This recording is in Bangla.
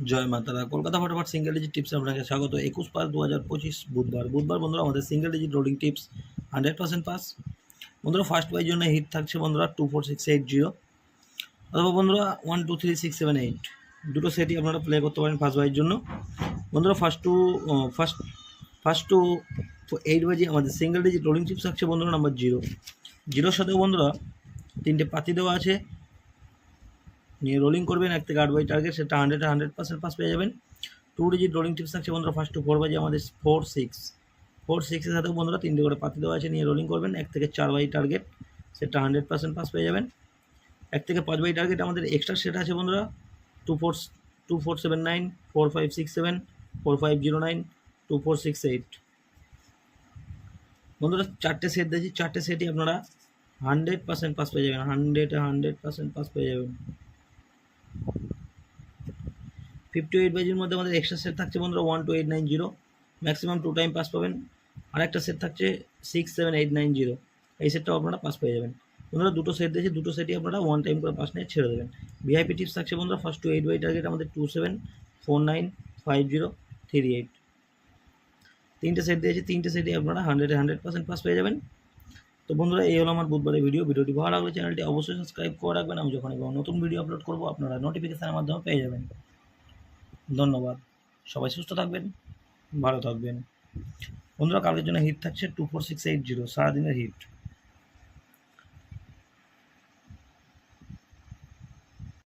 জয় মাতারা। কলকাতা ফটাফট সিঙ্গেল ডিজিট টিপসে আপনাকে স্বাগত। 21/5/2025 বুধবার বন্ধুরা আমাদের single digit rolling tips 100% pass. বন্ধুরা ফার্স্ট বাইয়ের জন্য হিট থাকছে বন্ধুরা 24680 অথবা বন্ধুরা 123678 দুটো সেটই আপনারা প্লে করতে পারেন ফার্স্ট বাইয়ের জন্য। বন্ধুরা ফার্স্ট টু 8 বাজে আমাদের সিঙ্গেল ডিজিট রোলিং টিপস থাকছে বন্ধুরা নাম্বার 0 সাথেও বন্ধুরা 3টে পাতি দেওয়া আছে, নিয়ে রোলিং করবেন 1 থেকে 8 বাই টার্গেট, সেটা 100% পাস পেয়ে যাবেন। 2 ডিজিট রোলিং টিপস থাকছে বন্ধুরা ফার্স্ট টু 4 বাজে আমাদের 4-6 এর সাথেও বন্ধুরা 3টে করে পাতি দেওয়া আছে, নিয়ে রোলিং করবেন 1 থেকে 4 বাই টার্গেট, সেটা 100% পাস পেয়ে যাবেন। 1 থেকে 5 বাই টার্গেট আমাদের এক্সট্রা সেট আছে বন্ধুরা 2479, 4567, 4509, 2468 বন্ধুরা 4টে সেট দিয়েছি, 4টে সেটই আপনারা 100% পাস পেয়ে যাবেন। 100% পাস পেয়ে যাবেন। 58 বাজির মধ্যে আমাদের এক্সট্রা সেট থাকছে বন্ধুরা 12890, ম্যাক্সিমাম 2 টাইম পাস পাবেন। আর একটা সেট থাকছে 67890, এই সেটটাও আপনারা পাস পেয়ে যাবেন। বন্ধুরা দুটো সেট দিয়েছে, দুটো সেটই আপনারা 1 টাইম করে পাস নিয়ে ছেড়ে দেবেন। ভিআইপি টিপস থাকছে বন্ধুরা ফার্স্ট টু 8 বাই টার্গেট আমাদের 27495038, 3টে সেট দিয়েছে, 3টে সেটই আপনারা 100% পাস পেয়ে যাবেন। তো বন্ধুরা এই হলো আমার বুধবারের ভিডিওটি ভালো লাগলে চ্যানেলটি অবশ্যই সাবস্ক্রাইব করে রাখবেন। আমি যখন নতুন ভিডিও আপলোড করবো আপনারা নোটিফিকেশনের মাধ্যমে পেয়ে যাবেন। ধন্যবাদ। সবাই সুস্থ থাকবেন, ভালো থাকবেন। বন্ধুরা কালকের জন্য হিট থাকছে 24680, সারাদিনের হিট।